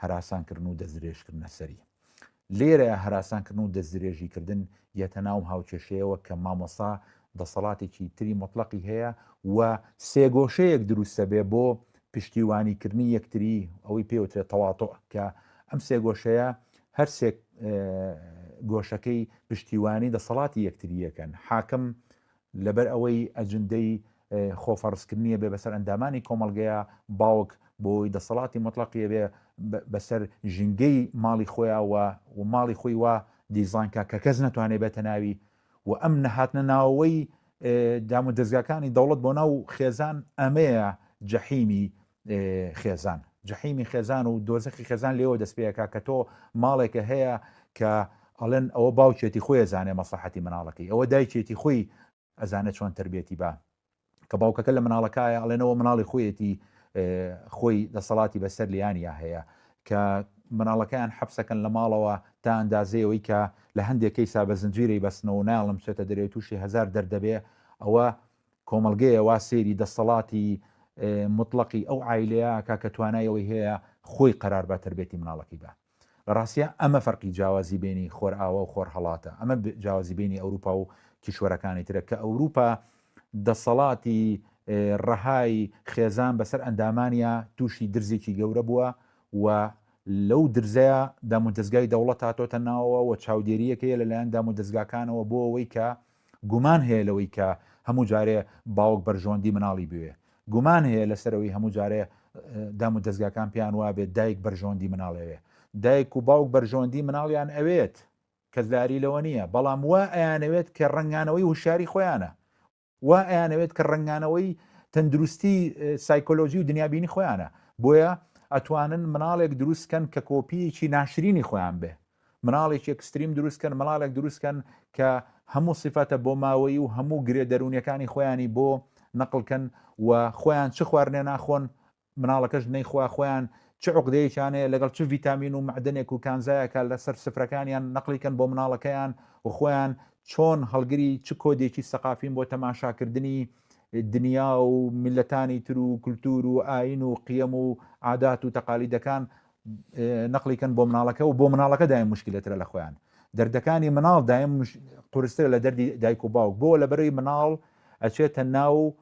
هەراسانکردن و دەستدرێژکردنە سەری. لێرە هەراسانکردن و دەستدرێژیکردن یەتە ناو هاوچێشەیەوە کە مامۆستا دەسەڵاتێکی تری مطلقی هەیە و سێگۆشەیەک دروستە بێ بۆ پشتیوانیکردنی یەکتری ئەوەی پێوترێت تەواطۆ کە ئەم سێگۆشەیە هەر سێک گۆشەکەی پشتیوانی دەسەڵاتی یەکتریەکەن. حاکم لەبەر ئەوەی ئەجندەی خۆفەڕستکردنیە بێ بەسەر ئەندامانی کۆمەڵگەیە، باوک بۆی دەسەڵاتی مطلقیە بێ بەسەر ژینگەی ماڵی خۆیان و ماڵی خۆی وا دیزانکە کە کەس نەتوانێت بێتە ناوی و ئەم نەهاتنە ناوەوەی دام و دەستگاکانی دەوڵەت بۆ ناو خێزان ئەمەیە جەحیمی خێزان. جەحیمی خێزان و دۆزەخی خێزان لێەوە دەستپێکە کە تۆ ماڵێکە هەیە کە ئەڵێن ئەوە باوکێتی خۆی ئەزانێ مەسلحەتی مناڵەکەی، ئەوە دایکێتی خۆی ئەزانێت چۆن تربێتی بە کە باوکەکە لە مناڵەکایە ئەڵێنەوە مناڵی خۆیەتی خۆی دەسەڵاتی بەسەر لیانیا هەیە کە مناڵەکەیان حەبسەکەن لە ماڵەوە تا ئەندازەیەوەی کە لە هەندێکی سا بە زنجیرەی بەستنەوە ناڵم چێتە دەرێت تووشی 1000 دەردەبێ. ئەوە کۆمەلگەیە وا سێری دەسەڵاتی مطلقی ئەو عیلەیە کە توانایەوەی هەیە خۆی قەرار بە تربێتی مناڵەکەی بە. لە ڕاستیە ئەمە فەرقی جیاوازی بینی خۆر ئاوە و خۆر هەڵاتە. ئەمە جیاوازی بینی ئەوروپا و کیشوەرەکانی ترە کە ئەوروپا دەسەڵاتی ڕەهای خێزان بەسەر ئەندامانیا تووشی درزێکی گەورە بووە و لەو درزەیە دام و دەستگای دەوڵەت هاتۆتە ناوەوە و چاودێریەکەیە لەلایەن دام و دەستگاکانەوە بۆ ئەوەی کە گومان هەیە لەوەی کە هەموو جارێ باوک بەرژۆندی مناڵی بوێ، گومان هەیە لەسەرەوەی هەموو جارێ دام و دەستگاکان پیان وابێت دایک بەرژۆندی مناڵەوێ، دایک و باوک بەرژۆندی مناڵیان ئەوێت کەسداری لەوە نییە، بەڵام وا ئەیانەوێت کە ڕنگانەوەی وشاری خۆیانە، وا ئەیانەوێت کە ڕنگانەوەی تەندروستی سایکۆلۆژی و دنیابینی خۆیانە. بۆیە ئەتوانن مناڵێک دروستکەن کە کۆپیەکی ناشرینی خۆیان بێ، مناڵێکی ئەکستریم دروستکەن، مناڵێک دروستکەن کە هەموو سیفەتە بۆ ماوەی و هەموو گرێ دەرونیەکانی خۆیانی بۆ نەقلکەن و خۆیان چ خواردنێ ناخۆن، مناڵەکەش نەیخوا خۆیان چ عقدەیەکیانەیە لەگەڵ چ ڤیتامین و معدنێک و کانزایەکە لەسەر سفرەکانیان نەقلیکەن بۆ مناڵەکەیان و خۆیان چۆن هەڵگری چ کۆدێکی سەقافین بۆ تەماشاکردنی دنیا و میلەتانی تر و کولتور و ئاین و قیەم و عادات و تەقالیدەکان نەقلیکەن بۆ مناڵەکە و بۆ مناڵەکە دایم مشکلەترە لە خۆیان. دەردەکانی مناڵ دایم قورسترە لە دەردی دایک و باوک، بۆ لە بەرەوەی مناڵ ئەچێتە ناو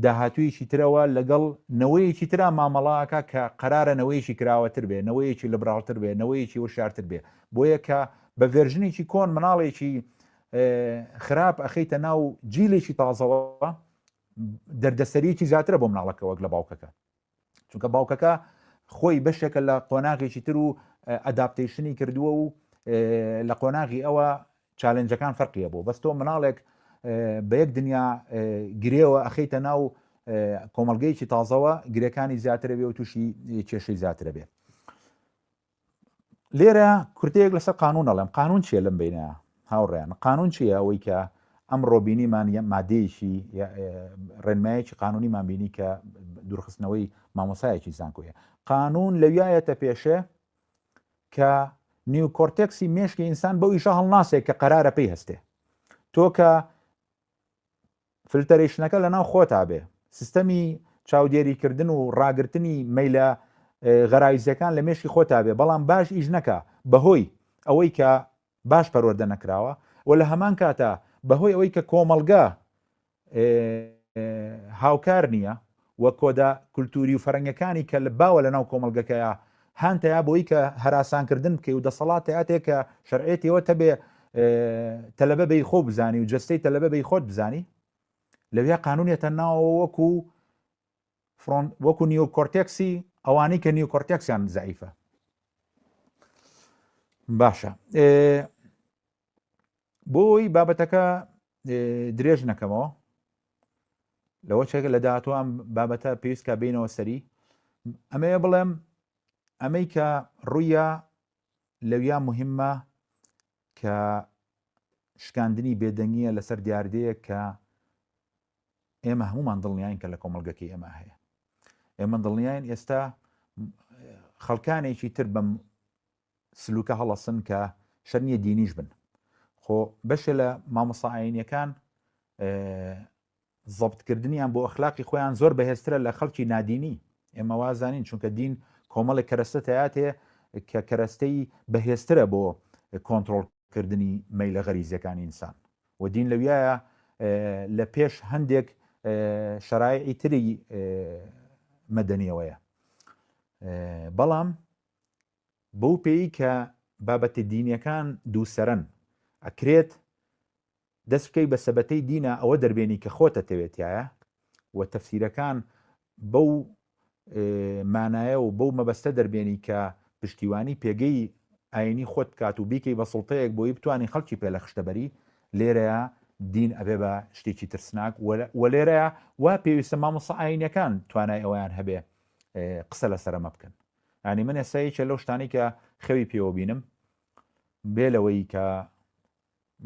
داهاتوویەکی ترەوە لەگەڵ نەوەیەکی ترا مامەڵاکە کە قەرارە نەوەیەکی کراوەتر بێ، نەوەیەکی لەبراڵتر بێ، نەوەیەکی وشارتر بێ. بۆیە کە بە ڤێرژنێکی کۆن مناڵێکی خراپ ئەخەیتە ناو جیلێکی تازەوە دەردەسەریەکی زیاترە بۆ مناڵەکە وەک لە باوکەکە، چونکە باوکەکە خۆی بەشێکە لە قۆناغێکی تر و ئەداپتیشنی کردووە و لە قۆناغی ئەوە چالنجەکان فەرقیە بۆ بەس تۆ مناڵێک بە یەک دنیا گرێەوە ئەخەیتە ناو کۆمەلگەیەکی تازەوە گرەکانی زیاترە بێ و تووشی کێشەی زیاترە بێ. لێرە کورتەیەک لەسەر قانون ئەڵێم. قانون چیە لەم بینە هاوڕێیان؟ قانون چیە؟ ئەوەی کە ئەم ڕۆبینیمان مادەیەکی ڕێنمایەکی قانونیمان بینی کە دوورخستنەوەی مامۆسایەکی زانکۆیە. قانون لەویایەتە پێشێ کە نیوکۆرتێکسی مێشکی ئینسان بەو ئیشە هەڵناسێک کە قەرارە پێی هەستێ. تۆ کە فلتەرێشنەکە لە ناو خۆتا بێ، سیستەمی چاودێریکردن و ڕاگررتنی مەیلە غەرایزەکان لە مێشکی خۆتا بێ، بەڵام باش ئیش نەکە بەهۆی ئەوەی کە باش پەروەردە نەکراوە و لە هەمان کاتە بەهۆی ئەوەی کە کۆمەڵگە هاوکار نییە و کۆدا کولتوری و فەرەنگەکانی کە لە باوە لە ناو کۆمەلگەکەیە هانتەیە بۆی کە هەراسانکردن بکەی و دەسەڵات هاتێک کە شەرعێتیەوە تەبێ تەلەبە بەی خۆ بزانی و جستەی تەلەبە بەی خۆت بزانی لەوێ قانونێتە ناوە وەکو نیۆکۆرتێکسی ئەوانەی کە نیۆکۆرتێکسیان زەعیفە. باشە بۆی بابەتەکە درێژ نەکەمەوە لەوە چێکە لە داهاتوان بابەتە پێویست کە بینەوە سەری ئەمەیە بڵێم ئەمەی کە ڕوویە لەویا مهمە کە شکاندنی بێدەنگیە لەسەر دیاردەیە کە ئێمە هەمومان دڵنیاین کە لە کۆمەڵگەکەی ئێمە هەیە. ئێمە دڵنیاین ئێستا خەڵکانێکی تر بەم سلوکە هەڵەسن کە شەرنیە دینیش بن. خۆ بەشە لە مامۆستا ئاینیەکان زەبتکردنیان بۆ ئەخلاقی خۆیان زۆر بەهێزترە لە خەڵکی نادینی. ئێمە وازانین چونکە دین کۆمەڵی کەرەستە تەیاتێ کە کەرەستەی بەهێزترە بۆ کۆنتڕۆڵکردنی مەیلە غەریزیەکانی ئینسان و دین لەویایە لە پێش هەندێک شەرایعی تری مەدەنیەوەیە. بەڵام بەو پێی کە بابەتی دینیەکان دووسەرن ئەکرێت دەست بکەی بە سەبەتەی دینە ئەوە دەربێنی کە خۆتە تەوێتایە و تەفسیرەکان بەو مانایە و بەو مەبەستە دەربێنی کە پشتیوانی پێگەی ئاینی خۆت بکات و بیکەی بە سڵتەیەک بۆی بتوانانی خەڵکی پێ لە خشتەبەری لێرەیە دین ئەبێ بە شتێکی ترسناک و لێرەیە وا پێویستە مامۆستا ئاینیەکان توانای ئەویان هەبێ قسە لە سەرەمە بکەن. ینی من ئێستاییکە لەو شتانی کە خەوی پێوە بینم بێ لەوەی کە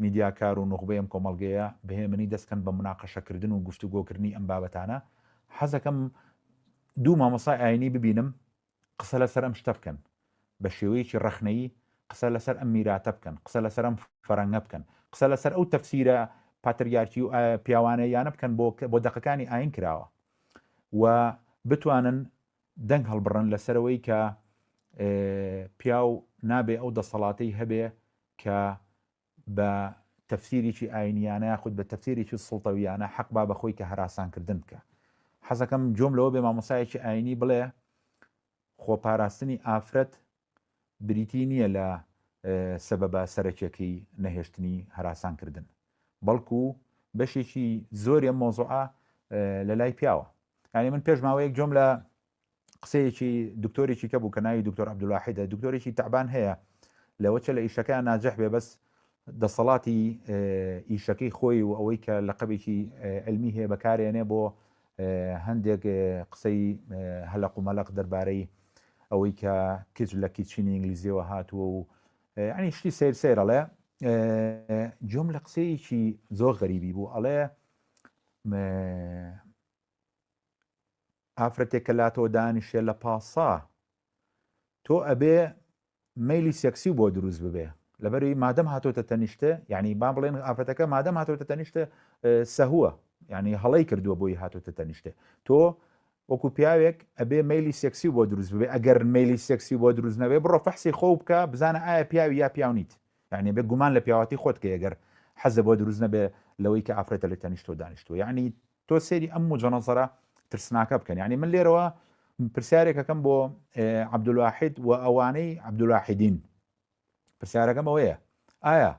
میدیاکار و نوخبەیەم کۆمەڵگەیە بەهێمنی دەستکەن بە مناقەشەکردن و گفتوگۆکردنی ئەم بابەتانە حەزەکەم دوو مامۆستای ئاینی ببینم قسە لەسەر ئەم شتە بکەن بە شێوەیەکی ڕەخنەیی قسە لەسەر ئەم میراتە بکەن قسە لەسەر ئەم فەرەنگە بکەن قسە لەسەر ئەو تەفسیرە پاتریارکی و پیاوانەیانە بکەن بۆ دەقەکانی ئاین کراوە و بتوانن دەنگ هەڵبڕن لەسەرەوەی کە پیاو نابێ ئەو دەسەڵاتەی هەبێ کە بە تەفسیرێکی ئاینیانە یاخود بە تەفسیرێکی سڵتەویانە حەق با بەخۆی کە هەراسانکردن بکە. حەزەکەم جۆم لەوە بێ مامۆسایەکی ئاینی بڵێ خۆپاراستنی ئافرەت بریتی نییە لە سەبەبە سەرەکیەکەی نەهێشتنی هەراسانکردن بەڵکو بەشێکی زۆری ئەم مۆزوعە لە لای پیاوە. ینی من پێش ماوەیەک جۆم لە قسەیەکی دکتۆرێکی کە بوو کە ناوی دکتۆر عەبدوڵواحیدە دکتۆرێکی تەعبان هەیە لەوەچە لە ئیشەکەیان ناجەح بێ بەس دەسەڵاتی ئیشەکەی خۆی و ئەوەی کە لەقەبێکی علمی هەیە بەکارێنێ بۆ هەندێک قسەی هەلق و مەلق دەربارەی ئەوەی کە کچ لە کیچینی ئینگلیزیەوە هاتووە و ینی شتی سێرەڵێ جۆم لە قسەیەکی زۆر غەریبی بوو ئەڵێ ئافرەتێک کە لاتۆ دانیشێ لە پاسا تۆ ئەبێ مەیلی سێکسی بۆ دروست ببێ لەبەروی مادەم هاتۆتە تەنیشتە یعنی با بڵێن ئافرەتەکە مادەم هاتۆتە تەنیشتە سەهووە یعنی هەڵەی کردووە بۆی هاتۆتە تەنیشتە تۆ وەکو پیاوێک ئەبێ مەیلی سێکسی بۆ دروست ببێ ئەگەر مەیلی سێکسی بۆ دروست نەبێ بڕۆ فەحسی خۆ بکە بزانە ئایا پیاوی یا پیاونیت یعنی بێ گومان لە پیاوەتی خۆت کە ئەگەر حەزە بۆ دروست نەبێ لەوەی کە ئافرەتە لە تەنیشتۆ دانیشتووە یعنی تۆ سێری ئەم مجەنەزەرە ترسناکە بکەن. یعنی من لێرەوە پرسیارێکەکەم بۆ عەبدوڵواحید و ئەوانەی عەبدوڵواحیدین پرسیارەکەم ئەوەیە ئایا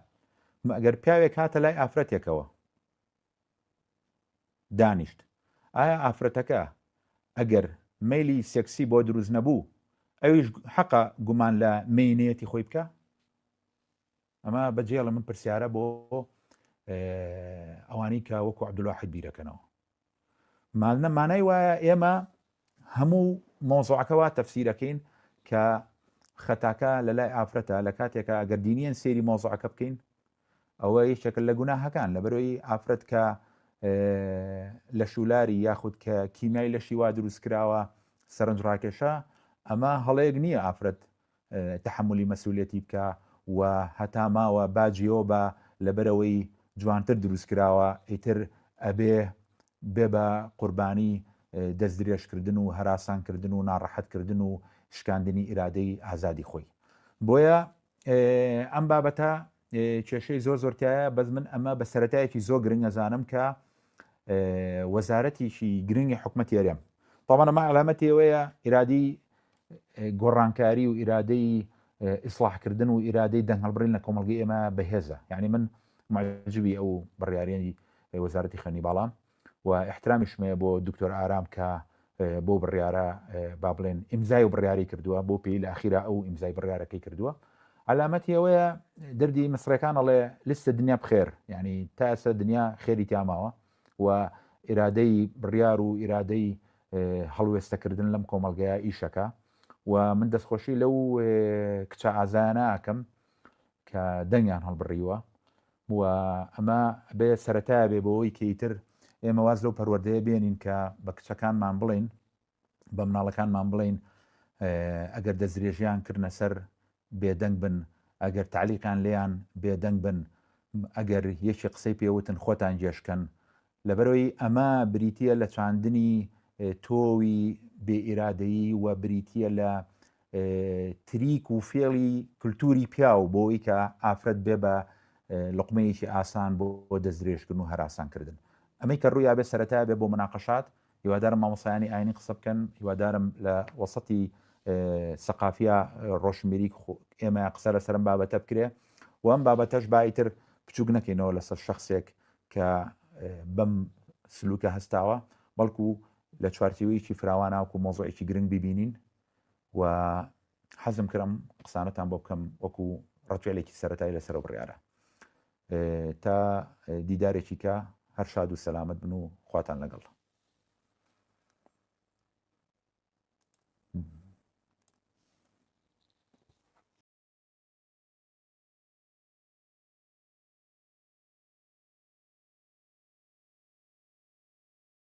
ئەگەر پیاوێک هاتە لای ئافرەتێکەوە دانیشت ئایا ئافرەتەکە ئەگەر مەیلی سێکسی بۆ دروست نەبوو ئەویش حەقە گومان لە مینەتی خۆی بکە؟ ئەمە بەجێڵە من پرسیارە بۆ ئەوانی کە وەکو عەبدوڵواحید بیرەکەنەوە. مانای وایە ئێمە هەموو مۆزوعەکەوە تەفسیرەکەین کە خەتاکە لە لای ئافرەتە لە کاتێکە ئەگەر دینیەن سێری مۆزوعەکە بکەین ئەوە یەکێکە لە گوناهەکان لەبەرەوەی ئافرەت کە لە شولاری یاخود کە کیمیای لەشی وا دروست کراوە سەرنج ڕاکێشە ئەمە هەڵەیەک نییە ئافرەت تەحملی مەسئولێتی بکە و هەتا ماوە باجیەوە بە لەبەرەوەی جوانتر دروست کراوە ئیتر ئەبێ بێ بە قوربانی دەست درێژکردن و هەراسانکردن و ناڕەحەتکردن و شکاندنی ئیرادەی ئازادی خۆی. بۆیە ئەم بابەتە کێشەی زۆر زۆرتایە بەس من ئەمە بە سەرەتایەکی زۆر گرنگ ئەزانم کە وەزارەتیشی گرنگی حکومەتی هەرێم طبعا ئەمە علامەتی ئەوەیە ئیرادی گۆڕانکاری و ئیرادەی ئیسلاحکردن و ئیرادەی دەنگ هەڵبڕین لە کۆمەلگەی ئێمە بەهێزە. یعنی من معجبی ئەو بڕیارێنی وەزارەتی خوێنی باڵام و احترامیشمەیە بۆ دکتۆر ئارام کە بۆ بڕیارە با بڵێن ئیمزای و بڕیاری کردووە بۆ پێی لە ئەخیرا ئەو ئیمزای بڕیارەکەی کردووە. علامەتی ئەوەیە دەردی مسرەکان ئەڵێ لیستە دنیا بخێر، یعنی تا ئێستا دنیا خێری تیاماوە و ئیرادەی بڕیار و ئیرادەی هەڵوێستەکردن لەم کۆمەلگەیە ئیشەکە و من دەستخۆشی لەو کچە ئازایانە ئاکەم کە دەنگیان هەڵبڕیوە و ئەمە بێ سەرەتایە بێ بۆەوەی کەیتر ئێمە واز لەو پەروەردەیە بێنین کە بە کچەکانمان بڵین بە مناڵەکانمان بڵین ئەگەر دەستدرێژیان کردنە سەر بێدەنگ بن، ئەگەر تعلیقیان لێیان بێدەنگ بن، ئەگەر یەکی قسەی پێوتن خۆتان جێشکەن، لەبەرەوەی ئەمە بریتە لە چاندنی تۆوی بێئیرادەیی و بریتە لە تریک و فێڵی کللتوری پیاو بۆی کە ئافرەت بێ بە لقمەیەکی ئاسان بۆ دەستدرێژکردن و هەراسانکردن. ئەمەی کە ڕوویا بێ سەرەتا بێ بۆ مناقەشات، هیوادارم مامۆسایانی ئاینی قسە بکەن، هیوادارم لە وەسەتی سەقافیا ڕۆشنبیری ئێمە قسە لە سەرم بابەتە بکرێ و ئەم بابەتەش بایتر بچووک نەکەینەوە لەسەر شخصێک کە بەم سلوکە هەستاوە، بەڵکو لە چوارچێوەیەکی فراواناوکو مۆزوعێکی گرنگ ببینین و حەزم کردم قسانەتان بۆ بکەم وەکو ڕەچێلێکی سەرەتایی لەسەر بڕیارە. تا دیدارێکی کە هەر شاد و سەلامت بن و خواتان لەگەڵ.